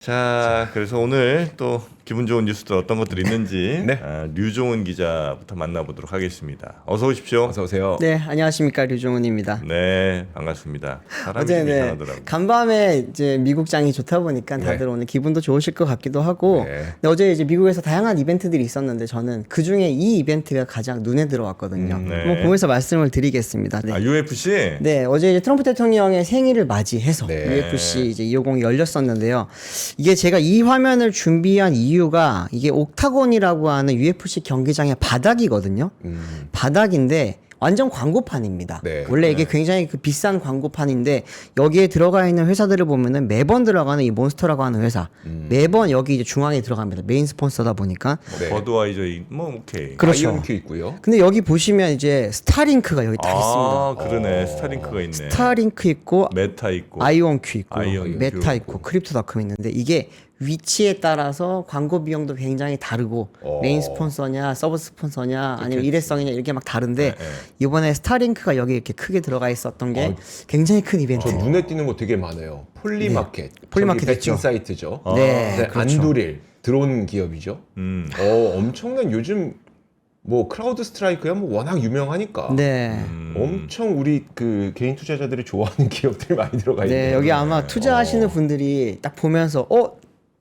자, 그래서 오늘 또 기분 좋은 뉴스들 어떤 것들이 있는지 네. 류종은 기자부터 만나보도록 하겠습니다. 어서 오십시오. 어서 오세요. 네, 안녕하십니까, 류종훈입니다. 네, 반갑습니다. 사람이 어제 좀 네, 이상하더라고요. 간밤에 이제 미국장이 좋다 보니까 다들 오늘 기분도 좋으실 것 같기도 하고, 네. 근데 어제 이제 미국에서 다양한 이벤트들이 있었는데 저는 그 중에 이 이벤트가 가장 눈에 들어왔거든요. 네. 한번 보면서 말씀을 드리겠습니다. 네. 아, UFC? 네, 어제 이제 트럼프 대통령의 생일을 맞이해서 네. UFC 이제 250이 열렸었는데요. 이게 제가 이 화면을 준비한 이유가 이게 옥타곤이라고 하는 UFC 경기장의 바닥이거든요. 바닥인데 완전 광고판입니다. 네. 원래 이게 굉장히 그 비싼 광고판인데 여기에 들어가 있는 회사들을 보면은 매번 들어가는 이 몬스터라고 하는 회사 매번 여기 이제 중앙에 들어갑니다. 메인 스폰서다 보니까. 네. 버드와이저 뭐 오케이. 그렇죠. 아이언큐 있고요. 근데 여기 보시면 이제 스타링크가 여기 다 아, 있습니다. 그러네. 스타링크가 있네. 스타링크 있고 메타 있고. 아이온큐 있고 아이온큐 메타 있고. 있고 크립토닷컴 있는데 이게 위치에 따라서 광고 비용도 굉장히 다르고 메인 스폰서냐 서브 스폰서냐 아니면 일회성이냐 이렇게 막 다른데 이번에 스타링크가 여기 이렇게 크게 들어가 있었던 게 굉장히 큰 이벤트. 저 눈에 띄는 거 되게 많아요. 폴리마켓. 폴리마켓 저기 배팅 있죠. 사이트죠. 네, 그렇죠. 안두릴 들어온 기업이죠. 엄청난 요즘 뭐 크라우드 스트라이크야 뭐 워낙 유명하니까. 네. 엄청 우리 그 개인 투자자들이 좋아하는 기업들이 많이 들어가 있네요. 네, 여기 아마 투자하시는 분들이 딱 보면서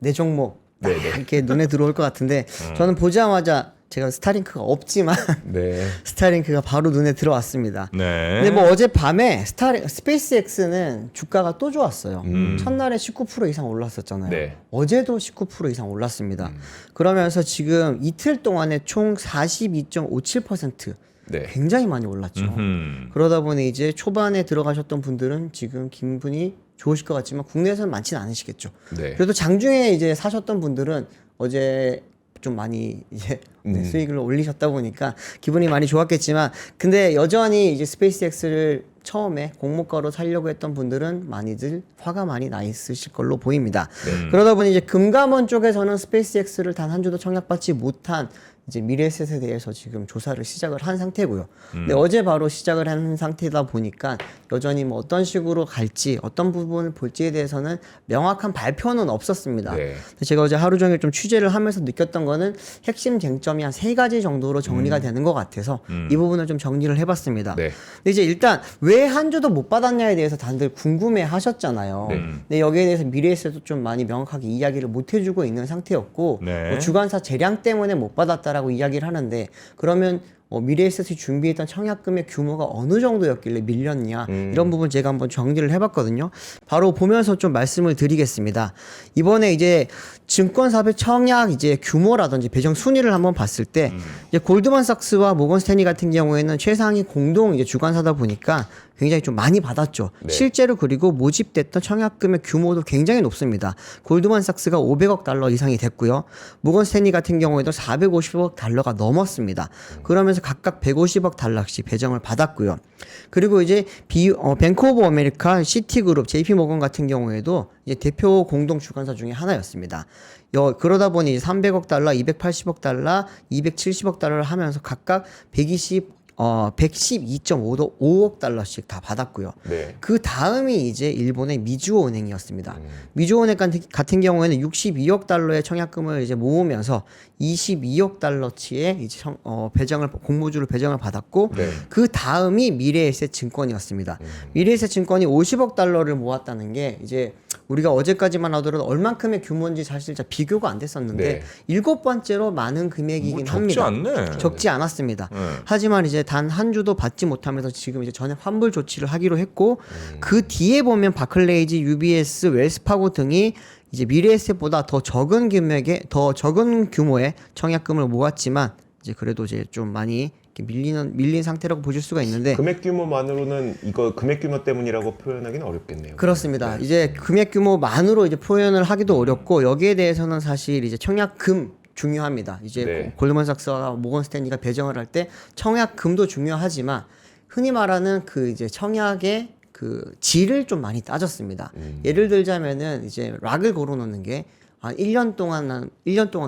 내 종목 딱 네네. 이렇게 눈에 들어올 것 같은데 저는 보자마자 제가 스타링크가 없지만 네. 스타링크가 바로 눈에 들어왔습니다. 네. 근데 뭐 어젯밤에 스페이스X는 주가가 또 좋았어요. 첫날에 19% 이상 올랐었잖아요. 네. 어제도 19% 이상 올랐습니다. 그러면서 지금 이틀 동안에 총 42.57% 네. 굉장히 많이 올랐죠. 음흠. 그러다 보니 이제 초반에 들어가셨던 분들은 지금 기분이 좋으실 것 같지만 국내에서는 많지는 않으시겠죠. 네. 그래도 장중에 이제 사셨던 분들은 어제 좀 많이 이제 수익을 올리셨다 보니까 기분이 많이 좋았겠지만 근데 여전히 이제 스페이스X를 처음에 공모가로 살려고 했던 분들은 많이들 화가 많이 나 있으실 걸로 보입니다. 그러다 보니 이제 금감원 쪽에서는 스페이스X를 단 한 주도 청약받지 못한 이제 미래에셋에 대해서 지금 조사를 시작을 한 상태고요. 근데 어제 바로 시작을 한 상태다 보니까 여전히 뭐 어떤 식으로 갈지 어떤 부분을 볼지에 대해서는 명확한 발표는 없었습니다. 네. 근데 제가 어제 하루 종일 좀 취재를 하면서 느꼈던 거는 핵심 쟁점이 한 3가지 정도로 정리가 되는 것 같아서 이 부분을 좀 정리를 해봤습니다. 네. 근데 이제 일단 왜 한 주도 못 받았냐에 대해서 다들 궁금해 하셨잖아요. 근데 여기에 대해서 미래에서도 좀 많이 명확하게 이야기를 못 해주고 있는 상태였고 네. 뭐 주관사 재량 때문에 못 받았다라고 이야기를 하는데 그러면 미래에셋이 준비했던 청약금의 규모가 어느 정도였길래 밀렸냐 이런 부분 제가 한번 정리를 해봤거든요. 바로 보면서 좀 말씀을 드리겠습니다. 이번에 이제 증권사별 청약 이제 규모라든지 배정 순위를 한번 봤을 때 이제 골드만삭스와 모건스탠리 같은 경우에는 최상위 공동 이제 주관사다 보니까 굉장히 좀 많이 받았죠. 네. 실제로 그리고 모집됐던 청약금의 규모도 굉장히 높습니다. 골드만삭스가 500억 달러 이상이 됐고요. 모건스탠리 같은 경우에도 450억 달러가 넘었습니다. 그러면서 각각 150억 달러씩 배정을 받았고요. 그리고 이제 뱅크 오브 아메리카, 시티그룹, JP모건 같은 경우에도 이제 대표 공동 주관사 중에 하나였습니다. 그러다 보니 300억 달러, 280억 달러, 270억 달러를 하면서 각각 112.5억 달러씩 다 받았고요. 네. 그 다음이 이제 일본의 미주호은행이었습니다. 미주호은행 같은 경우에는 62억 달러의 청약금을 이제 모으면서 22억 달러치의 이제 공모주를 배정을 받았고 네. 그 다음이 미래에셋 증권이었습니다. 미래에셋 증권이 50억 달러를 모았다는 게 이제 우리가 어제까지만 하더라도 얼만큼의 규모인지 사실 비교가 안 됐었는데 네. 7번째로 많은 금액이긴 뭐 적지 합니다. 않네. 적지 않았습니다. 하지만 이제 단 한 주도 받지 못하면서 지금 이제 전액 환불 조치를 하기로 했고 그 뒤에 보면 바클레이즈, UBS, 웰스파고 등이 이제 미래에셋보다 더 적은 규모의 청약금을 모았지만 이제 그래도 이제 좀 많이 밀린 상태라고 보실 수가 있는데 금액 규모만으로는 이거 금액 규모 때문이라고 표현하기는 어렵겠네요. 그렇습니다. 이제 금액 규모만으로 이제 표현을 하기도 어렵고 여기에 대해서는 사실 이제 청약금 중요합니다. 이제 네. 골드만삭스와 모건스탠리가 배정을 할 때 청약금도 중요하지만 흔히 말하는 그 이제 청약의 그 질을 좀 많이 따졌습니다. 예를 들자면은 이제 락을 걸어놓는 게 한 1년 동안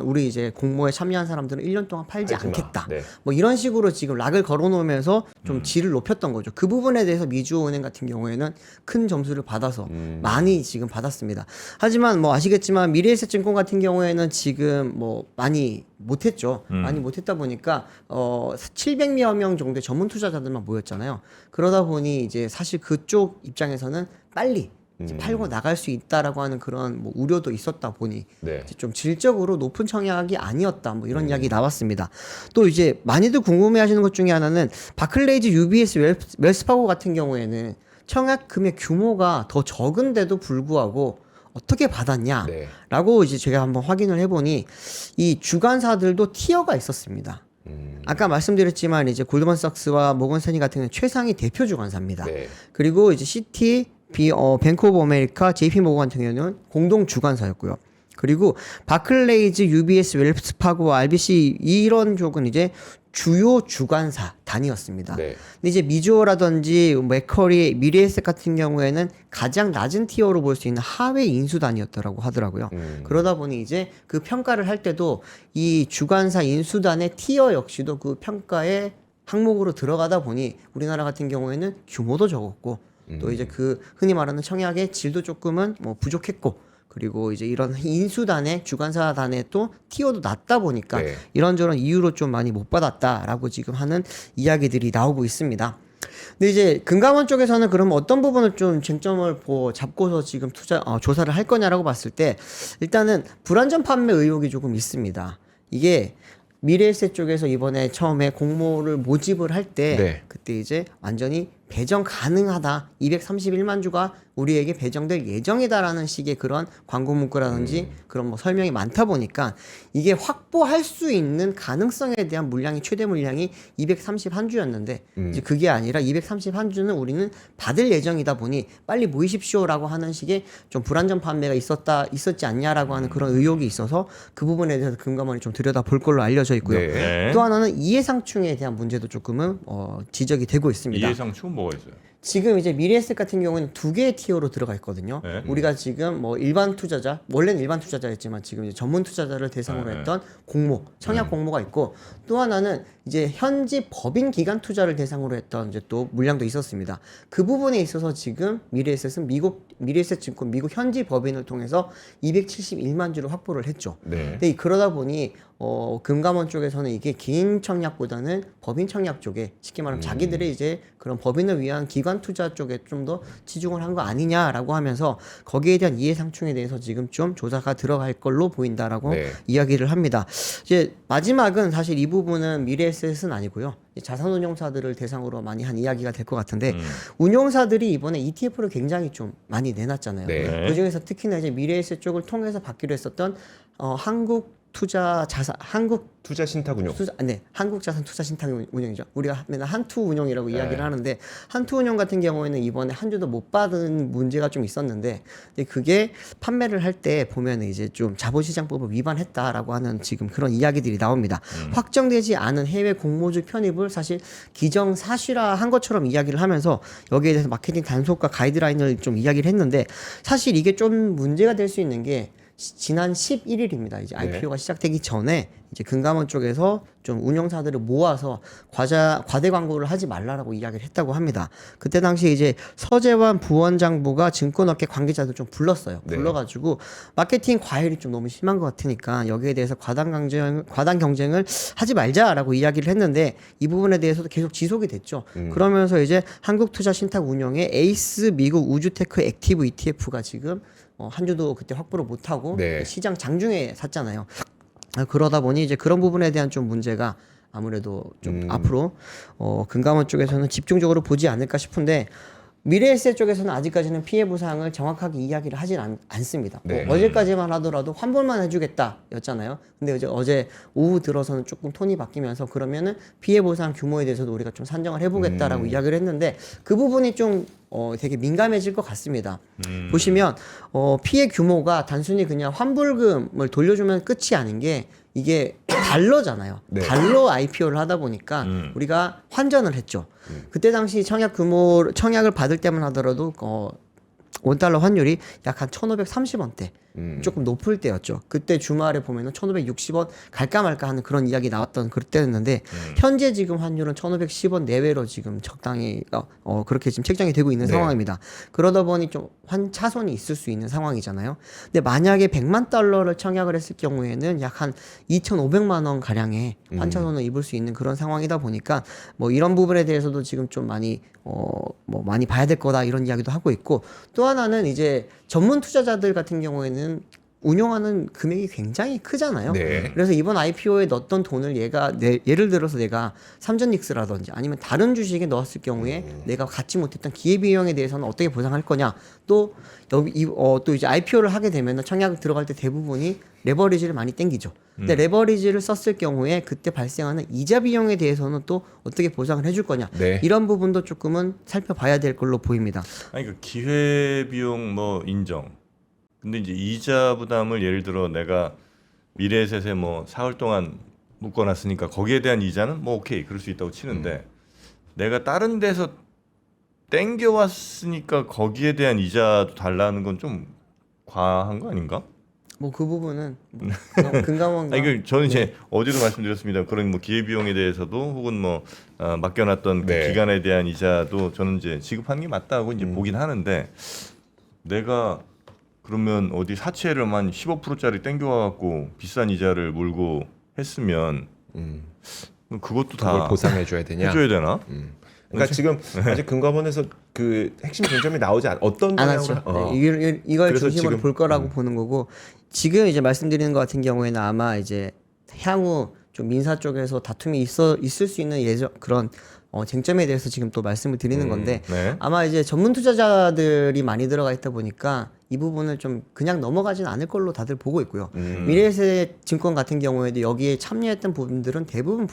우리 이제 공모에 참여한 사람들은 1년 동안 팔지 팔지 마. 않겠다. 네. 뭐 이런 식으로 지금 락을 걸어놓으면서 좀 질을 높였던 거죠. 그 부분에 대해서 미주은행 같은 경우에는 큰 점수를 받아서 많이 지금 받았습니다. 하지만 뭐 아시겠지만 미래에셋증권 같은 경우에는 지금 뭐 많이 못했죠. 많이 못했다 보니까 700여 명 정도의 전문 투자자들만 모였잖아요. 그러다 보니 이제 사실 그쪽 입장에서는 빨리 이제 팔고 나갈 수 있다라고 하는 그런 뭐 우려도 있었다 보니 네. 이제 좀 질적으로 높은 청약이 아니었다 뭐 이런 이야기 나왔습니다. 또 이제 많이들 궁금해하시는 것 중에 하나는 바클레이즈, UBS, 웰스파고 같은 경우에는 청약 금액 규모가 더 적은데도 불구하고 어떻게 받았냐라고 이제 제가 한번 확인을 해보니 이 주관사들도 티어가 있었습니다. 아까 말씀드렸지만 이제 골드만삭스와 모건스탠리 같은 경우는 최상위 대표 주관사입니다. 네. 그리고 이제 시티, 뱅크 오브 아메리카, JP 모건 같은 경우는 공동 주관사였고요. 그리고 바클레이즈, UBS, 웰스파고, RBC 이런 쪽은 이제 주요 주관사 단위였습니다. 네. 근데 이제 미주어라든지 맥커리, 미래에셋 같은 경우에는 가장 낮은 티어로 볼 수 있는 하위 인수 단위였다라고 하더라고요. 그러다 보니 이제 그 평가를 할 때도 이 주관사 인수단의 티어 역시도 그 평가의 항목으로 들어가다 보니 우리나라 같은 경우에는 규모도 적었고 또 이제 그 흔히 말하는 청약의 질도 조금은 뭐 부족했고 그리고 이제 이런 인수단의 주관사단의 또 티어도 낮다 보니까 네. 이런저런 이유로 좀 많이 못 받았다라고 지금 하는 이야기들이 나오고 있습니다. 근데 이제 금감원 쪽에서는 그럼 어떤 부분을 좀 쟁점을 잡고서 지금 조사를 할 거냐라고 봤을 때 일단은 불안전 판매 의혹이 조금 있습니다. 이게 미래에셋 쪽에서 이번에 처음에 공모를 모집을 할 때 네. 그때 이제 완전히 배정 가능하다. 231만 주가 우리에게 배정될 예정이다라는 식의 그런 광고 문구라든지 그런 뭐 설명이 많다 보니까 이게 확보할 수 있는 가능성에 대한 물량이 최대 물량이 231주였는데 이제 그게 아니라 231주는 우리는 받을 예정이다 보니 빨리 모이십시오라고 하는 식의 좀 불안전 판매가 있었지 않냐라고 하는 그런 의혹이 있어서 그 부분에 대해서 금감원이 좀 들여다볼 걸로 알려져 있고요. 네. 또 하나는 이해상충에 대한 문제도 조금은 지적이 되고 있습니다. 이해상충은 뭐가 있어요? 지금 이제 미래에셋 같은 경우는 두 개의 티어로 들어가 있거든요. 네. 우리가 지금 뭐 일반 투자자, 원래는 일반 투자자였지만 지금 이제 전문 투자자를 대상으로 네. 했던 공모, 청약 공모가 있고 또 하나는 이제 현지 법인 기관 투자를 대상으로 했던 이제 또 물량도 있었습니다. 그 부분에 있어서 지금 미래에셋은 미래에셋증권 미국 현지 법인을 통해서 271만 주를 확보를 했죠. 네. 근데 그러다 보니 금감원 쪽에서는 이게 개인 청약보다는 법인 청약 쪽에 쉽게 말하면 자기들의 이제 그런 법인을 위한 기관 투자 쪽에 좀 더 치중을 한 거 아니냐라고 하면서 거기에 대한 이해상충에 대해서 지금 좀 조사가 들어갈 걸로 보인다라고 네. 이야기를 합니다. 이제 마지막은 사실 이 부분은 미래에셋은 아니고요. 자산운용사들을 대상으로 많이 한 이야기가 될 것 같은데 운용사들이 이번에 ETF를 굉장히 좀 많이 내놨잖아요. 네. 그 중에서 특히나 이제 미래에셋 쪽을 통해서 받기로 했었던 한국자산투자신탁운용이죠. 우리가 맨날 한투운용이라고 이야기를 하는데 한투운용 같은 경우에는 이번에 한 주도 못 받은 문제가 좀 있었는데 그게 판매를 할 때 보면 이제 좀 자본시장법을 위반했다라고 하는 지금 그런 이야기들이 나옵니다. 확정되지 않은 해외 공모주 편입을 사실 기정사실화한 것처럼 이야기를 하면서 여기에 대해서 마케팅 단속과 가이드라인을 좀 이야기를 했는데 사실 이게 좀 문제가 될 수 있는 게 지난 11일입니다. 이제 IPO가 시작되기 전에 이제 금감원 쪽에서 좀 운영사들을 모아서 과대 광고를 하지 말라라고 이야기를 했다고 합니다. 그때 당시 이제 서재환 부원장부가 증권업계 관계자들 좀 불렀어요. 네. 불러가지고 마케팅 과열이 좀 너무 심한 것 같으니까 여기에 대해서 과당 경쟁을 하지 말자라고 이야기를 했는데 이 부분에 대해서도 계속 지속이 됐죠. 그러면서 이제 한국투자신탁운용의 에이스 미국 우주테크 액티브 ETF가 지금 한 주도 그때 확보를 못하고 네. 시장 장중에 샀잖아요. 그러다 보니 이제 그런 부분에 대한 좀 문제가 아무래도 좀 앞으로 금감원 쪽에서는 집중적으로 보지 않을까 싶은데 미래에셋 쪽에서는 아직까지는 피해 보상을 정확하게 이야기를 하진 않습니다. 네. 어제까지만 하더라도 환불만 해주겠다였잖아요. 근데 이제 어제 오후 들어서는 조금 톤이 바뀌면서 그러면은 피해 보상 규모에 대해서도 우리가 좀 산정을 해보겠다라고 이야기를 했는데 그 부분이 좀 되게 민감해질 것 같습니다. 보시면 피해 규모가 단순히 그냥 환불금을 돌려주면 끝이 아닌 게 이게 달러잖아요. 네. 달러 IPO를 하다 보니까 우리가 환전을 했죠. 그때 당시 청약을 받을 때만 하더라도 원달러 환율이 약 한 1,530원대. 조금 높을 때였죠. 그때 주말에 보면은 1,560원 갈까 말까 하는 그런 이야기 나왔던 그때였는데 현재 지금 환율은 1,510원 내외로 지금 적당히 그렇게 지금 책정이 되고 있는 네. 상황입니다. 그러다 보니 좀 환차손이 있을 수 있는 상황이잖아요. 근데 만약에 100만 달러를 청약을 했을 경우에는 약 한 2,500만 원 가량의 환차손을 입을 수 있는 그런 상황이다 보니까 뭐 이런 부분에 대해서도 지금 좀 많이 뭐 많이 봐야 될 거다 이런 이야기도 하고 있고 또 하나는 이제 전문 투자자들 같은 경우에는 운용하는 금액이 굉장히 크잖아요. 네. 그래서 이번 IPO에 넣었던 돈을 예를 들어서 내가 삼전닉스라든지 아니면 다른 주식에 넣었을 경우에 내가 갖지 못했던 기회비용에 대해서는 어떻게 보상할 거냐. 또 여기 또 이제 IPO를 하게 되면은 청약 들어갈 때 대부분이 레버리지를 많이 땡기죠. 근데 레버리지를 썼을 경우에 그때 발생하는 이자 비용에 대해서는 또 어떻게 보상을 해줄 거냐. 네. 이런 부분도 조금은 살펴봐야 될 걸로 보입니다. 아니 그 기회 비용 뭐 인정. 근데 이제 이자 부담을 예를 들어 내가 미래에셋에 뭐 사흘 동안 묶어놨으니까 거기에 대한 이자는 뭐 오케이 그럴 수 있다고 치는데 내가 다른 데서 땡겨왔으니까 거기에 대한 이자도 달라는 건 좀 과한 거 아닌가? 뭐 그 부분은 뭐 금감원과 아니 그 저는 이제 어제도 말씀드렸습니다. 그런 뭐 기회 비용에 대해서도 혹은 뭐 맡겨놨던 그 네. 기간에 대한 이자도 저는 이제 지급하는 게 맞다고 이제 보긴 하는데 내가 그러면 어디 사채를만 15%짜리 땡겨와갖고 비싼 이자를 물고 했으면 그것도 다 그걸 보상해줘야 되냐? 해줘야 되나? 그러니까 지금 아직 금감원에서 그 핵심 쟁점이 나오지 어떤 안 방향으로 하죠. 네, 이걸 그래서 중심으로 지금, 볼 거라고 보는 거고 지금 이제 말씀드리는 것 같은 경우에는 아마 이제 향후 좀 민사 쪽에서 다툼이 있을 수 있는 그런 쟁점에 대해서 지금 또 말씀을 드리는 건데 네. 아마 이제 전문 투자자들이 많이 들어가 있다 보니까 이 부분을 좀 그냥 넘어가진 않을 걸로 다들 보고 있고요. 미래에셋 증권 같은 경우에도 여기에 참여했던 분들은 대부분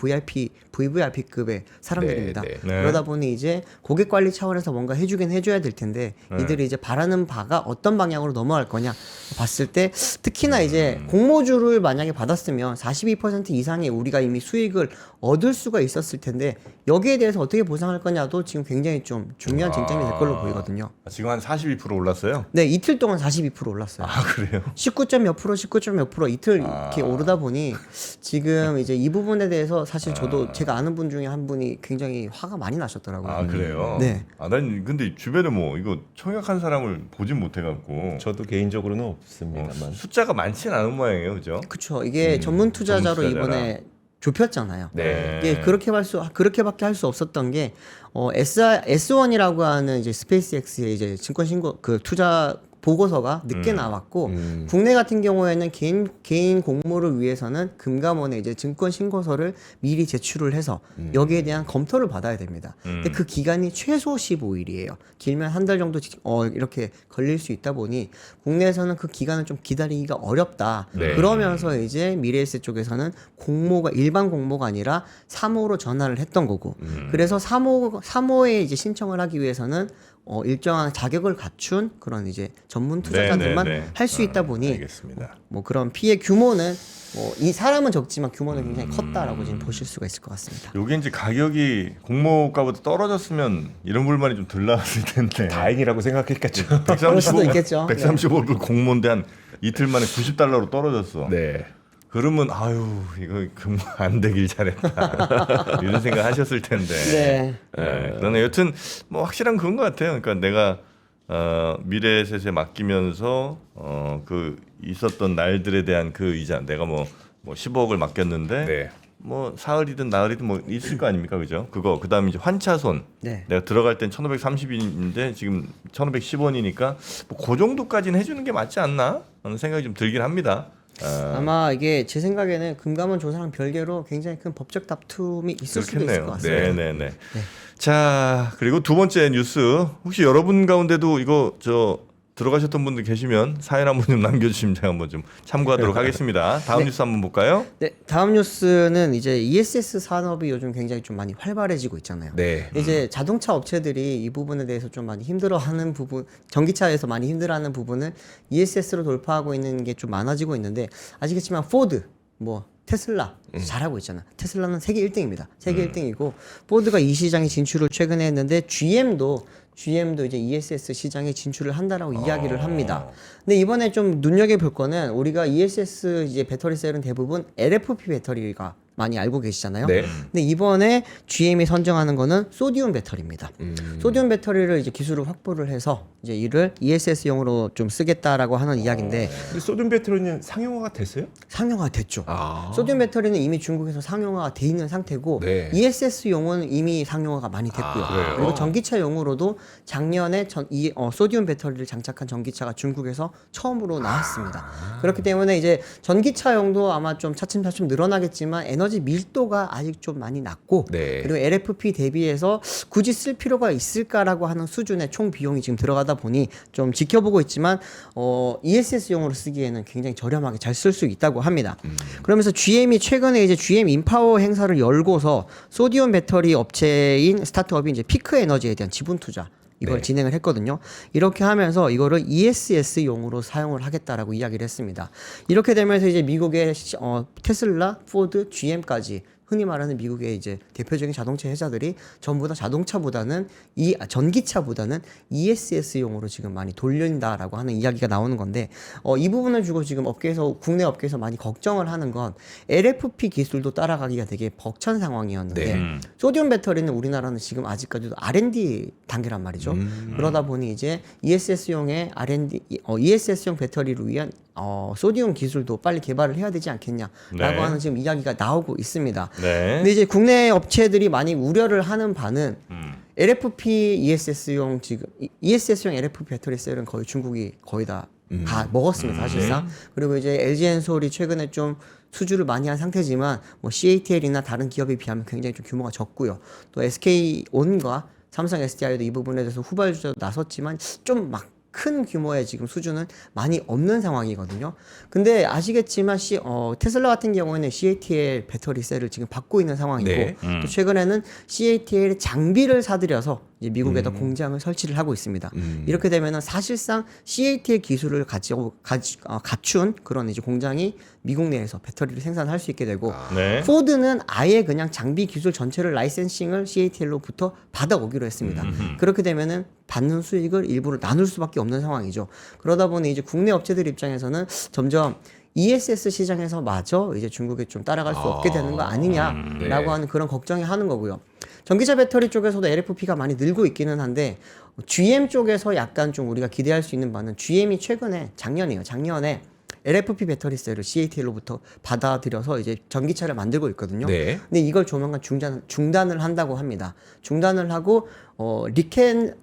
VVIP급의 사람들입니다. 네, 네. 네. 그러다 보니 이제 고객 관리 차원에서 뭔가 해줘야 될 텐데 이들이 이제 바라는 바가 어떤 방향으로 넘어갈 거냐 봤을 때 특히나 이제 공모주를 만약에 받았으면 42% 이상의 우리가 이미 수익을 얻을 수가 있었을 텐데 여기에 대해서 어떻게 보상할 거냐도 지금 굉장히 좀 중요한 쟁점이 될 걸로 보이거든요. 지금 한 42% 올랐어요. 네, 이틀 동안 42% 올랐어요. 아 그래요? 19점 몇 프로, 19점 몇 프로 이틀 이렇게 오르다 보니 지금 이제 이 부분에 대해서 사실 저도 제가 아는 분 중에 한 분이 굉장히 화가 많이 나셨더라고요. 아 그래요? 네. 난 근데 주변에 뭐 이거 청약한 사람을 보진 못해갖고 저도 개인적으로는 없습니다만. 숫자가 많지는 않은 모양이에요, 그죠? 그렇죠. 이게 전문 투자자로 전문 투자자라. 이번에 좁혔잖아요. 네. 이게 그렇게밖에 할 수 없었던 게 S1이라고 하는 이제 스페이스X의 이제 증권 신고 그 투자 보고서가 늦게 나왔고 국내 같은 경우에는 개인 공모를 위해서는 금감원에 이제 증권 신고서를 미리 제출을 해서 여기에 대한 검토를 받아야 됩니다. 근데 그 기간이 최소 15일이에요. 길면 한 달 정도 이렇게 걸릴 수 있다 보니 국내에서는 그 기간을 좀 기다리기가 어렵다. 네. 그러면서 이제 미래에셋 쪽에서는 공모가 일반 공모가 아니라 3호로 전환을 했던 거고. 그래서 3호에 이제 신청을 하기 위해서는 일정한 자격을 갖춘 그런 이제 전문 투자자들만 네, 네, 네. 할 수 있다 보니 알겠습니다. 뭐 그런 피해 규모는 이 사람은 적지만 규모는 굉장히 컸다라고 지금 보실 수가 있을 것 같습니다. 요게 이제 가격이 공모가보다 떨어졌으면 이런 불만이 좀 덜 나왔을 텐데. 다행이라고 생각했겠죠. 그럴 수도 있겠죠. 135불 공모인데 한 이틀 만에 $90로 떨어졌어. 네. 그러면 아유 이거 근무 안 되길 잘했다 이런 생각 하셨을 텐데. 네. 그러나 여튼 뭐 확실한 그건 것 같아요. 그러니까 내가 미래에셋에 맡기면서 그 있었던 날들에 대한 그 이자 내가 뭐 10억을 맡겼는데 네. 뭐 사흘이든 나흘이든 뭐 있을 거 아닙니까, 그죠? 그거 그다음에 이제 환차손. 네. 내가 들어갈 땐 1,530원인데 지금 1,510원이니까 뭐 그 정도까지는 해주는 게 맞지 않나 하는 생각이 좀 들긴 합니다. 아마 이게 제 생각에는 금감원 조사랑 별개로 굉장히 큰 법적 다툼이 있을 수도 있을 것 같습니다. 네네네. 자 그리고 두 번째 뉴스 혹시 여러분 가운데도 이거 들어가셨던 분들 계시면 사연 한번 좀 남겨주시면 제가 한번 좀 참고하도록 하겠습니다. 다음 뉴스 한번 볼까요? 네, 다음 뉴스는 이제 ESS 산업이 요즘 굉장히 좀 많이 활발해지고 있잖아요. 네. 이제 자동차 업체들이 이 부분에 대해서 좀 많이 힘들어하는 부분, 전기차에서 많이 힘들어하는 부분을 ESS로 돌파하고 있는 게 좀 많아지고 있는데 아시겠지만 포드, 뭐 테슬라 잘하고 있잖아. 테슬라는 세계 1등입니다. 세계 1등이고 포드가 이 시장에 진출을 최근에 했는데 GM도 이제 ESS 시장에 진출을 한다라고 이야기를 합니다. 근데 이번에 좀 눈여겨볼 거는 우리가 ESS 이제 배터리 셀은 대부분 LFP 배터리가 많이 알고 계시잖아요. 네. 근데 이번에 GM이 선정하는 거는 소디움 배터리입니다. 소디움 배터리를 이제 기술을 확보를 해서 이제 이를 ESS용으로 좀 쓰겠다라고 하는 이야기인데 근데 소듐 배터리는 상용화가 됐어요? 상용화 됐죠. 아. 소디움 배터리는 이미 중국에서 상용화가 돼 있는 상태고 네. ESS용은 이미 상용화가 많이 됐고요. 그래요? 그리고 전기차용으로도 작년에 소디움 배터리를 장착한 전기차가 중국에서 처음으로 나왔습니다. 그렇기 때문에 이제 전기차용도 아마 좀 차츰차츰 늘어나겠지만 에너지 밀도가 아직 좀 많이 낮고 네. 그리고 LFP 대비해서 굳이 쓸 필요가 있을까라고 하는 수준의 총 비용이 지금 들어가다 보니 좀 지켜보고 있지만 ESS용으로 쓰기에는 굉장히 저렴하게 잘 쓸 수 있다고 합니다. 그러면서 GM이 최근에 이제 GM 인파워 행사를 열고서 소디움 배터리 업체인 스타트업이 이제 피크 에너지에 대한 지분 투자 이걸 네. 진행을 했거든요. 이렇게 하면서 이거를 ESS용으로 사용을 하겠다라고 이야기를 했습니다. 이렇게 되면서 이제 미국의 테슬라, 포드, GM까지 흔히 말하는 미국의 이제 대표적인 자동차 회사들이 전부 다 자동차보다는 전기차보다는 ESS용으로 지금 많이 돌린다라고 하는 이야기가 나오는 건데 이 부분을 주고 지금 국내 업계에서 많이 걱정을 하는 건 LFP 기술도 따라가기가 되게 벅찬 상황이었는데 네. 소디움 배터리는 우리나라는 지금 아직까지도 R&D 단계란 말이죠. 그러다 보니 이제 ESS용의 ESS용 배터리를 위한 소디움 기술도 빨리 개발을 해야 되지 않겠냐라고 네. 하는 지금 이야기가 나오고 있습니다. 네. 근데 이제 국내 업체들이 많이 우려를 하는 바는 LFP ESS용 지금 ESS용 LFP 배터리 셀은 거의 중국이 거의 다 먹었습니다 사실상. 그리고 이제 LG엔솔이 최근에 좀 수주를 많이 한 상태지만 뭐 CATL이나 다른 기업에 비하면 굉장히 좀 규모가 적고요. 또 SK온과 삼성 SDI도 이 부분에 대해서 후발주자로 나섰지만 좀 막 큰 규모의 지금 수준은 많이 없는 상황이거든요. 근데 아시겠지만 테슬라 같은 경우에는 CATL 배터리 셀을 지금 받고 있는 상황이고 네. 또 최근에는 CATL 장비를 사들여서 이제 미국에다 공장을 설치를 하고 있습니다. 이렇게 되면은 사실상 CATL 기술을 갖춘 그런 이제 공장이 미국 내에서 배터리를 생산할 수 있게 되고 네. 포드는 아예 그냥 장비 기술 전체를 라이센싱을 CATL로부터 받아오기로 했습니다. 그렇게 되면은 받는 수익을 일부러 나눌 수밖에 없는 상황이죠. 그러다 보니 이제 국내 업체들 입장에서는 점점 ESS 시장에서 마저 이제 중국에 좀 따라갈 수 없게 되는 거 아니냐라고 네. 하는 그런 걱정이 하는 거고요. 전기차 배터리 쪽에서도 LFP가 많이 늘고 있기는 한데 GM 쪽에서 약간 좀 우리가 기대할 수 있는 바는 GM이 작년에 LFP 배터리 셀을 CATL로부터 받아들여서 이제 전기차를 만들고 있거든요. 네. 근데 이걸 조만간 중단을 한다고 합니다. 중단을 하고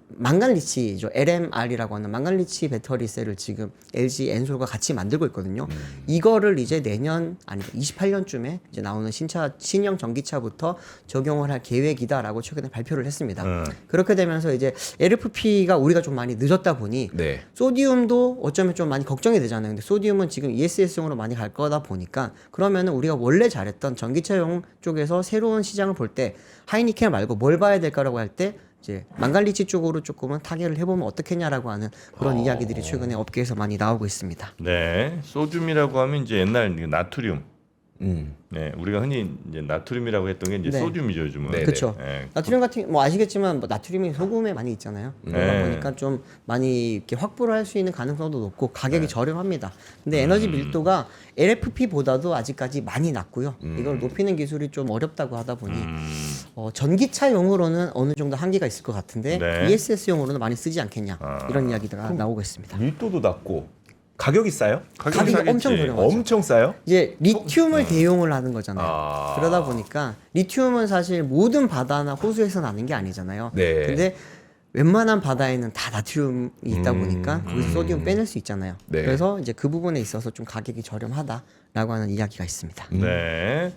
망간리치죠. LMR이라고 하는 망간리치 배터리 셀을 지금 LG 엔솔과 같이 만들고 있거든요. 이거를 이제 내년 아니다 28년쯤에 이제 나오는 신형 전기차부터 적용을 할 계획이다라고 최근에 발표를 했습니다. 그렇게 되면서 이제 LFP가 우리가 좀 많이 늦었다 보니 네. 소디움도 어쩌면 좀 많이 걱정이 되잖아요. 근데 소디움은 지금 ESS용으로 많이 갈 거다 보니까 그러면은 우리가 원래 잘했던 전기차용 쪽에서 새로운 시장을 볼 때 하이니켈 말고 뭘 봐야 될까라고 할 때 이제 망갈리치 쪽으로 조금은 타결을 해보면 어떻겠냐라고 하는 그런 이야기들이 최근에 업계에서 많이 나오고 있습니다. 네. 소듐이라고 하면 이제 옛날 나트륨. 네, 우리가 흔히 이제 나트륨이라고 했던 게 이제 네. 소듐이죠 요즘은. 네. 그렇죠. 네. 나트륨 같은 뭐 아시겠지만 뭐 나트륨이 소금에 많이 있잖아요. 그러다 네. 보니까 좀 많이 이렇게 확보를 할 수 있는 가능성도 높고 가격이 저렴합니다. 근데 에너지 밀도가 LFP보다도 아직까지 많이 낮고요. 이걸 높이는 기술이 좀 어렵다고 하다 보니 전기차용으로는 어느 정도 한계가 있을 것 같은데 네. ESS용으로는 많이 쓰지 않겠냐 이런 이야기가 나오고 있습니다. 밀도도 낮고 가격이 싸요? 가격이 싸겠지. 엄청 저렴하죠. 엄청 싸요? 이제 리튬을 대용을 하는 거잖아요. 아. 그러다 보니까 리튬은 사실 모든 바다나 호수에서 나는 게 아니잖아요. 네. 근데 웬만한 바다에는 다 나트륨이 있다 보니까 거기서 소디움 빼낼 수 있잖아요. 네. 그래서 이제 그 부분에 있어서 좀 가격이 저렴하다라고 하는 이야기가 있습니다. 네.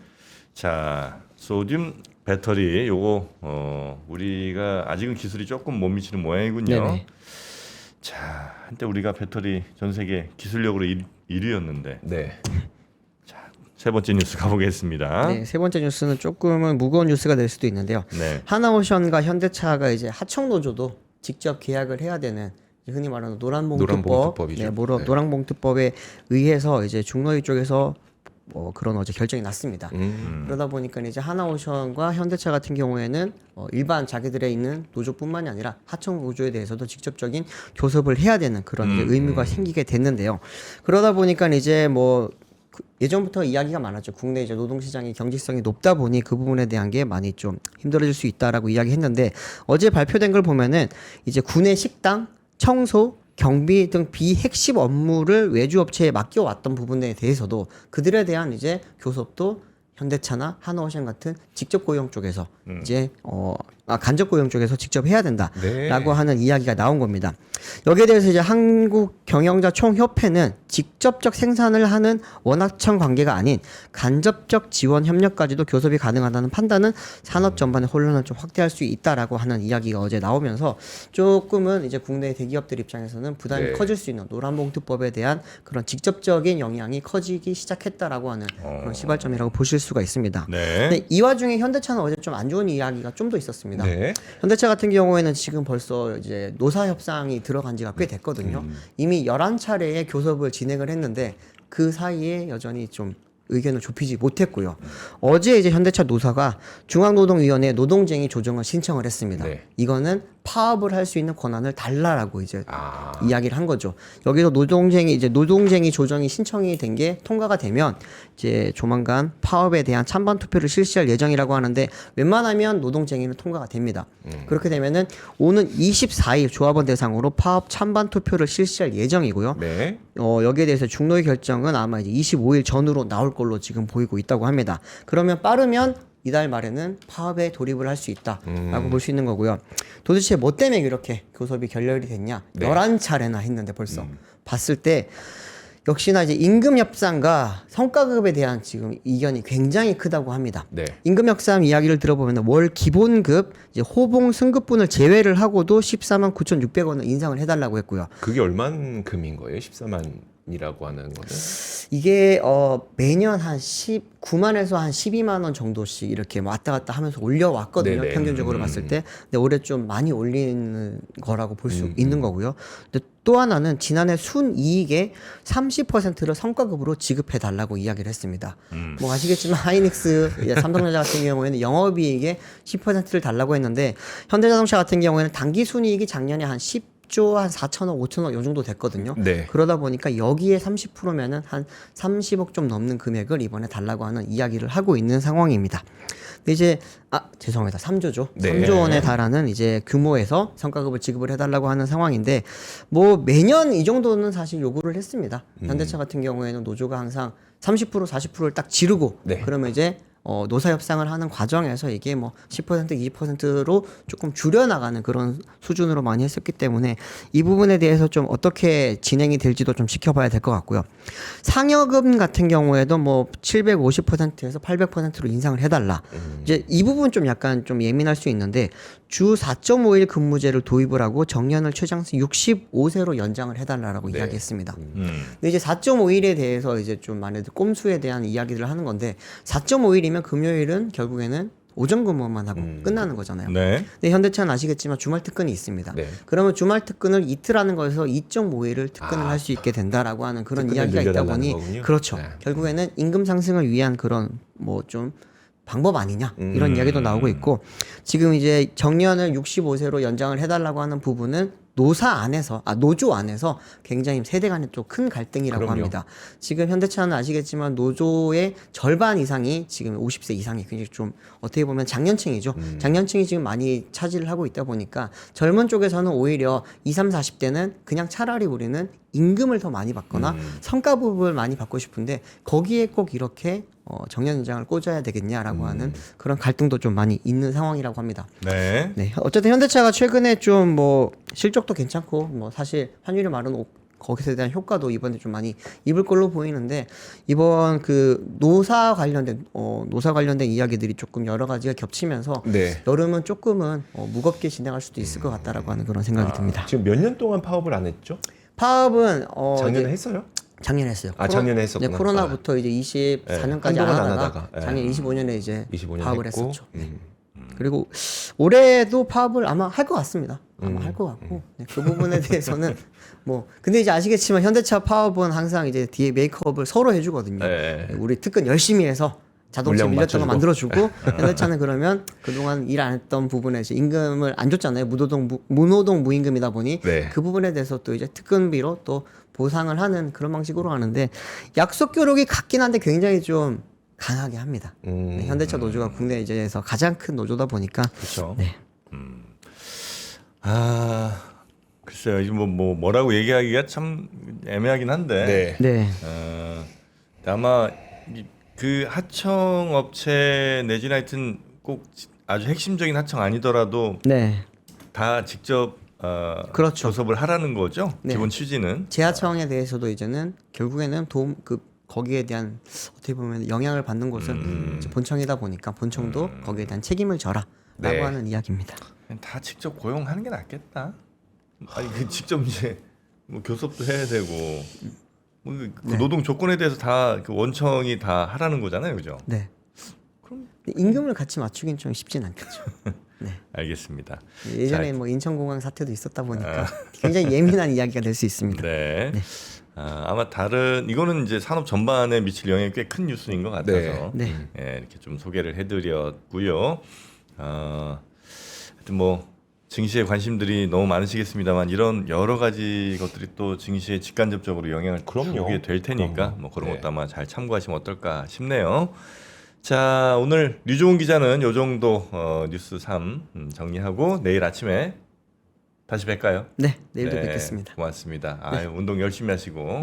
자, 소듐 배터리 요거 우리가 아직은 기술이 조금 못 미치는 모양이군요. 네네. 자, 한때 우리가 배터리 전 세계 기술력으로 1위였는데 네. 세 번째 뉴스 가보겠습니다. 네, 세 번째 뉴스는 조금은 무거운 뉴스가 될 수도 있는데요. 네. 하나오션과 현대차가 이제 하청 노조도 직접 계약을 해야 되는 흔히 말하는 노란봉투법, 노란봉투법이죠. 네. 노란봉투법에 의해서 이제 중노위 쪽에서 그런 어제 결정이 났습니다. 그러다 보니까 이제 하나오션과 현대차 같은 경우에는 일반 자기들의 있는 노조뿐만이 아니라 하청 노조에 대해서도 직접적인 교섭을 해야 되는 그런 이제 의무가 생기게 됐는데요. 그러다 보니까 이제 예전부터 이야기가 많았죠. 국내 이제 노동시장의 경직성이 높다 보니 그 부분에 대한 게 많이 좀 힘들어질 수 있다라고 이야기했는데 어제 발표된 걸 보면은 이제 구내 식당, 청소, 경비 등 비핵심 업무를 외주업체에 맡겨왔던 부분에 대해서도 그들에 대한 이제 교섭도 현대차나 하나오션 같은 직접 고용 쪽에서 이제 간접 고용 쪽에서 직접 해야 된다라고 네. 하는 이야기가 나온 겁니다. 여기에 대해서 이제 한국 경영자 총협회는 직접적 생산을 하는 원하청 관계가 아닌 간접적 지원 협력까지도 교섭이 가능하다는 판단은 산업 전반의 혼란을 좀 확대할 수 있다라고 하는 이야기가 어제 나오면서 조금은 이제 국내 대기업들 입장에서는 부담이 네. 커질 수 있는 노란봉투법에 대한 그런 직접적인 영향이 커지기 시작했다라고 하는 그런 시발점이라고 보실 수가 있습니다. 네. 근데 이 와중에 현대차는 어제 좀 안 좋은 이야기가 좀 더 있었습니다. 네. 현대차 같은 경우에는 지금 벌써 이제 노사 협상이 들어간 지가 꽤 됐거든요. 이미 11차례의 교섭을 진행을 했는데 그 사이에 여전히 좀 의견을 좁히지 못했고요. 어제 이제 현대차 노사가 중앙노동위원회 노동쟁의 조정을 신청을 했습니다. 네. 이거는 파업을 할 수 있는 권한을 달라라고 이제 이야기를 한 거죠. 여기서 노동쟁의 조정이 신청이 된 게 통과가 되면 이제 조만간 파업에 대한 찬반 투표를 실시할 예정이라고 하는데 웬만하면 노동쟁의는 통과가 됩니다. 그렇게 되면은 오는 24일 조합원 대상으로 파업 찬반 투표를 실시할 예정이고요. 네. 여기에 대해서 중노의 결정은 아마 이제 25일 전후로 나올 걸로 지금 보이고 있다고 합니다. 그러면 빠르면 이달 말에는 파업에 돌입을 할 수 있다라고 볼 수 있는 거고요. 도대체 뭐 때문에 이렇게 교섭이 결렬이 됐냐? 네. 11차례나 했는데 벌써 봤을 때 역시나 이제 임금 협상과 성과급에 대한 지금 이견이 굉장히 크다고 합니다. 네. 임금 협상 이야기를 들어보면 월 기본급 이제 호봉 승급분을 제외를 하고도 14만 9,600원을 인상을 해달라고 했고요. 그게 얼만큼인 거예요? 14만이라고 하는 거는? 이게 매년 한 9만에서 한 12만 원 정도씩 이렇게 왔다 갔다 하면서 올려왔거든요. 네네. 평균적으로 봤을 때. 근데 올해 좀 많이 올리는 거라고 볼 수 있는 거고요. 근데 또 하나는 지난해 순이익의 30%를 성과급으로 지급해 달라고 이야기를 했습니다. 뭐 아시겠지만 하이닉스, 삼성전자 같은 경우에는 영업이익의 10%를 달라고 했는데 현대자동차 같은 경우에는 단기 순이익이 작년에 한 10조 한 4천억, 5천억 요 정도 됐거든요. 네. 그러다 보니까 여기에 30%면은 한 30억 좀 넘는 금액을 이번에 달라고 하는 이야기를 하고 있는 상황입니다. 근데 이제 죄송합니다. 3조죠. 네. 3조 원에 달하는 이제 규모에서 성과급을 지급을 해달라고 하는 상황인데 뭐 매년 이 정도는 사실 요구를 했습니다. 현대차 같은 경우에는 노조가 항상 30% 40%를 딱 지르고 네. 그러면 이제 노사 협상을 하는 과정에서 이게 뭐 10% 20%로 조금 줄여나가는 그런 수준으로 많이 했었기 때문에 이 부분에 대해서 좀 어떻게 진행이 될지도 좀 지켜봐야 될 것 같고요. 상여금 같은 경우에도 뭐 750%에서 800%로 인상을 해달라. 이제 이 부분 좀 약간 좀 예민할 수 있는데 주 4.5일 근무제를 도입을 하고 정년을 최장수 65세로 연장을 해달라라고 네. 이야기했습니다. 근데 이제 4.5일에 대해서 이제 좀 많이들 꼼수에 대한 이야기들을 하는 건데 4.5일이면 금요일은 결국에는 오전 근무만 하고 끝나는 거잖아요. 네. 근데 현대차는 아시겠지만 주말 특근이 있습니다. 네. 그러면 주말 특근을 이틀 하는 거에서 2.5일을 특근을 할 수 있게 된다라고 하는 그런 특근을 이야기가 있다 늘려달라는 보니 거군요. 그렇죠. 네. 결국에는 임금 상승을 위한 그런 뭐 좀 방법 아니냐 이런 이야기도 나오고 있고 지금 이제 정년을 65세로 연장을 해달라고 하는 부분은 노조 안에서 굉장히 세대 간에 또 큰 갈등이라고 그럼요. 합니다. 지금 현대차는 아시겠지만 노조의 절반 이상이 지금 50세 이상이 굉장히 좀 어떻게 보면 장년층이죠. 장년층이 지금 많이 차지를 하고 있다 보니까 젊은 쪽에서는 오히려 20, 30, 40대는 그냥 차라리 우리는 임금을 더 많이 받거나 성과급을 많이 받고 싶은데 거기에 꼭 이렇게 정년 연장을 꽂아야 되겠냐라고 하는 그런 갈등도 좀 많이 있는 상황이라고 합니다. 네. 네, 어쨌든 현대차가 최근에 좀 뭐 실적도 괜찮고 뭐 사실 환율이 마른 거기서 대한 효과도 이번에 좀 많이 입을 걸로 보이는데 이번 그 노사 관련된 이야기들이 조금 여러 가지가 겹치면서 네. 여름은 조금은 무겁게 진행할 수도 있을 것 같다라고 하는 그런 생각이 듭니다. 지금 몇 년 동안 파업을 안 했죠? 파업은 작년에 이제 했어요? 작년에 했어요. 작년에 했었구나. 네, 코로나부터 이제 24년까지 한동안 안 안 하다가 하다가, 예. 작년 25년에 이제 25년 파업을 했고. 했었죠. 그리고 올해도 파업을 아마 할 것 같습니다. 아마 할 것 같고 네, 그 부분에 대해서는 뭐 근데 이제 아시겠지만 현대차 파업은 항상 이제 뒤에 메이크업을 서로 해주거든요. 네. 우리 특근 열심히 해서 자동차 물량 밀렸던 거 맞춰주고. 만들어주고 현대차는 그러면 그동안 일 안 했던 부분에 이제 임금을 안 줬잖아요. 무노동 무임금이다 보니 네. 그 부분에 대해서 또 이제 특근비로 또 보상을 하는 그런 방식으로 하는데 약속 교력이 같긴 한데 굉장히 좀 강하게 합니다. 네, 현대차 노조가 국내 이제에서 가장 큰 노조다 보니까 그렇죠. 네. 아 글쎄요, 이제 뭐라고 얘기하기가 참 애매하긴 한데. 네. 네. 아마 그 하청 업체 내지는 하여튼 꼭 아주 핵심적인 하청 아니더라도 네. 다 직접 그렇죠. 조섭을 하라는 거죠. 네. 기본 취지는. 재하청에 대해서도 이제는 결국에는 거기에 대한 어떻게 보면 영향을 받는 곳은 이제 본청이다 보니까 본청도 거기에 대한 책임을 져라라고 네. 하는 이야기입니다. 그냥 다 직접 고용하는 게 낫겠다. 아니 그 직접 이제 뭐 교섭도 해야 되고 그 노동 조건에 대해서 다 그 원청이 다 하라는 거잖아요, 그죠? 네. 그럼 근데 임금을 같이 맞추긴 좀 쉽진 않겠죠. 네. 알겠습니다. 예전에 뭐 인천공항 사태도 있었다 보니까 굉장히 예민한 이야기가 될 수 있습니다. 네. 아마 다른 이거는 이제 산업 전반에 미칠 영향이 꽤 큰 뉴스인 것 같아서 네. 예, 이렇게 좀 소개를 해드렸고요. 하여튼 뭐 증시에 관심들이 너무 많으시겠습니다만 이런 여러 가지 것들이 또 증시에 직간접적으로 영향을 그럼요. 주게 될 테니까 그럼요. 뭐 그런 네. 것도 아마 잘 참고하시면 어떨까 싶네요. 자, 오늘 류종훈 기자는 요 정도 뉴스 3 정리하고 내일 아침에 다시 뵐까요? 네, 내일도 네, 뵙겠습니다. 고맙습니다. 아유, 운동 열심히 하시고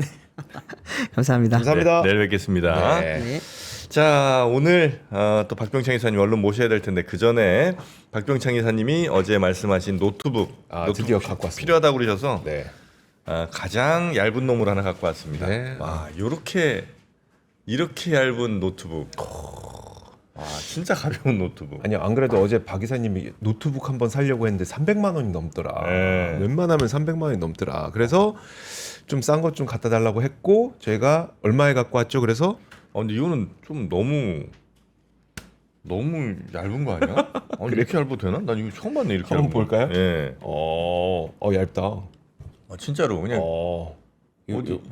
감사합니다. 감사합니다. 네, 내일 뵙겠습니다. 네. 네. 자, 오늘 또 박병창 이사님 얼른 모셔야 될 텐데 그 전에 박병창 이사님이 어제 말씀하신 노트북 드디어 갖고 왔습니다. 필요하다고 그러셔서 네. 가장 얇은 놈을 하나 갖고 왔습니다. 네. 와, 이렇게 얇은 노트북. 와, 진짜 가벼운 노트북. 아니 안 그래도 어제 박 이사님이 노트북 한번 사려고 했는데 300만 원이 넘더라. 네. 웬만하면 300만 원이 넘더라. 그래서 좀 싼 것 좀 갖다 달라고 했고 저희가 얼마에 갖고 왔죠? 그래서 근데 이거는 좀 너무 얇은 거 아니야? 아니, 이렇게 얇아도 되나? 난 이거 처음 봤네 이렇게. 한번 얇은 거. 볼까요? 예. 얇다. 진짜로 그냥 이거 어디?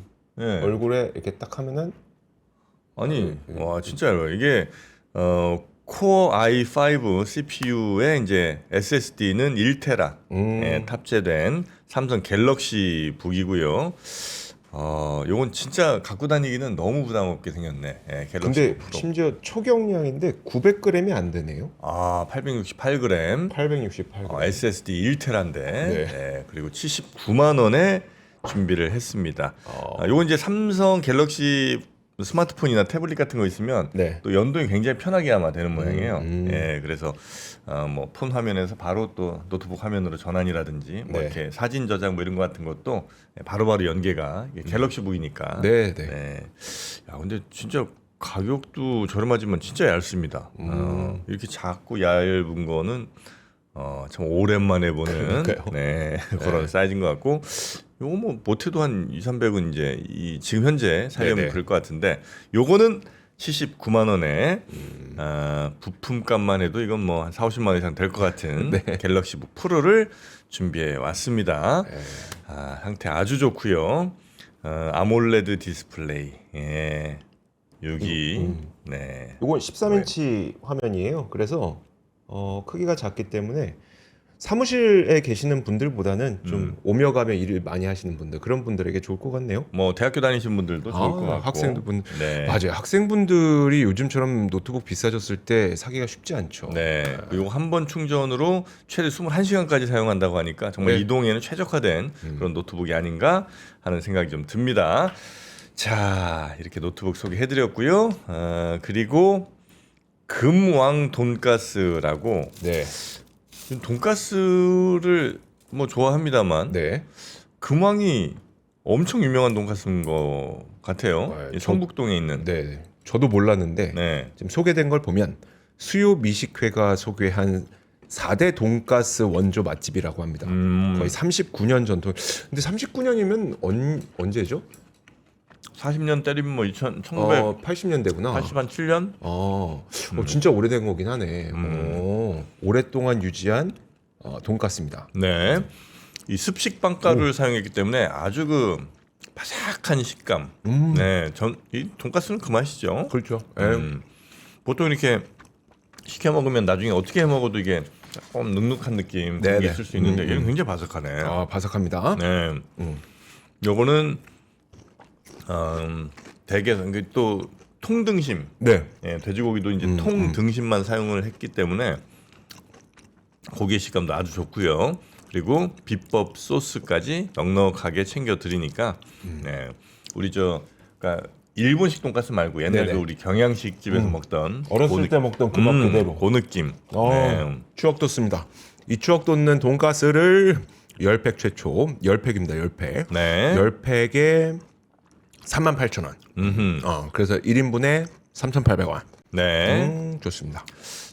예. 얼굴에 이렇게 딱 하면은 아니, 와 진짜 얇아요. 이게 코어 i5 CPU에 이제 SSD는 1테라 탑재된 삼성 갤럭시 북이고요. 요건 진짜 갖고 다니기는 너무 부담 없게 생겼네. 예, 갤럭시 근데 북 프로. 심지어 초경량인데 900g이 안 되네요. 868g. 868g. SSD 1테라인데 네, 그리고 79만 원에 준비를 했습니다. 요건 이제 삼성 갤럭시 스마트폰이나 태블릿 같은 거 있으면 네. 또 연동이 굉장히 편하게 아마 되는 모양이에요. 예, 그래서 뭐 폰 화면에서 바로 또 노트북 화면으로 전환이라든지 뭐 네. 이렇게 사진 저장 뭐 이런 거 같은 것도 바로바로 연계가 이게 갤럭시북이니까. 네. 야, 근데 진짜 가격도 저렴하지만 진짜 얇습니다. 이렇게 작고 얇은 거는 참 오랜만에 보는 그러니까요. 그런 사이즈인 것 같고 요거 뭐 못해도 한 200~300은 이제 지금 현재 사려면 네네. 그럴 것 같은데 요거는 79만 원에 부품값만 해도 이건 뭐 한 40~50만 원 이상 될 것 같은 갤럭시북 프로를 준비해 왔습니다. 상태 아주 좋고요. 아몰레드 디스플레이. 예. 여기 네. 이건 13인치 화면이에요. 그래서 크기가 작기 때문에 사무실에 계시는 분들보다는 좀 오며 가며 일을 많이 하시는 분들 그런 분들에게 좋을 것 같네요. 뭐 대학교 다니신 분들도 좋을 것 같고 학생분 네. 맞아요. 학생분들이 요즘처럼 노트북 비싸졌을 때 사기가 쉽지 않죠. 네. 그리고 한 번 충전으로 최대 21시간까지 사용한다고 하니까 정말 네. 이동에는 최적화된 그런 노트북이 아닌가 하는 생각이 좀 듭니다. 자, 이렇게 노트북 소개해드렸고요. 그리고 금왕 돈가스라고 네. 돈가스를 뭐 좋아합니다만 네. 금왕이 엄청 유명한 돈가스인 것 같아요. 네, 이 성북동에 있는. 네. 저도 몰랐는데 네. 지금 소개된 걸 보면 수요 미식회가 소개한 4대 돈가스 원조 맛집이라고 합니다. 거의 39년 전통. 근데 39년이면 언제죠? 40년 때리면 뭐 1980한 80년대구나. 7년? 진짜 오래된 거긴 하네. 오랫동안 유지한 돈가스입니다. 네. 이 습식 빵가루를 사용했기 때문에 아주 그 바삭한 식감. 네. 이 돈가스는 그 맛이죠. 그렇죠. 보통 이렇게 시켜 먹으면 나중에 어떻게 해 먹어도 이게 조금 눅눅한 느낌 그게 네네. 있을 수 있는데 얘는 굉장히 바삭하네. 바삭합니다. 네. 요거는 대게 또 통등심. 네. 예, 돼지고기도 이제 통등심만 사용을 했기 때문에 고기의 식감도 아주 좋고요. 그리고 비법 소스까지 넉넉하게 챙겨 드리니까 네. 우리 그러니까 일본식 돈가스 말고 옛날 네네. 그 우리 경양식 집에서 먹던 어렸을 때 먹던 그 맛 그대로. 그 느낌. 네. 추억 돋습니다. 이 추억 돋는 돈가스를 10팩 최초 10팩입니다. 10팩. 네. 10팩에 38,000원. 그래서 1인분에 3,800원. 네. 좋습니다.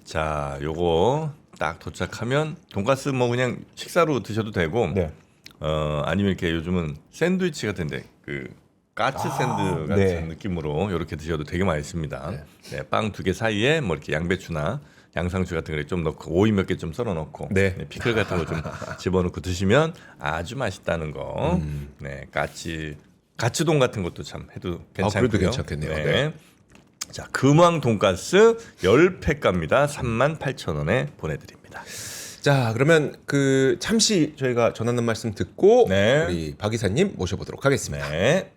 자, 요거 딱 도착하면 돈가스 뭐 그냥 식사로 드셔도 되고 네. 아니면 이렇게 요즘은 샌드위치 같은데 그 까치 샌드 같은 네. 느낌으로 이렇게 드셔도 되게 맛있습니다. 네, 빵 2개 사이에 뭐 이렇게 양배추나 양상추 같은 거 좀 넣고 오이 몇 개 좀 썰어 넣고 네. 피클 같은 거 좀 집어넣고 드시면 아주 맛있다는 거. 네, 가츠동 같은 것도 참 해도 괜찮고요. 그래도 괜찮겠네요. 네. 자, 금왕 돈가스 10팩 갑니다. 38,000원에 보내드립니다. 자, 그러면 잠시 저희가 전하는 말씀 듣고 네. 우리 박 이사님 모셔보도록 하겠습니다. 네.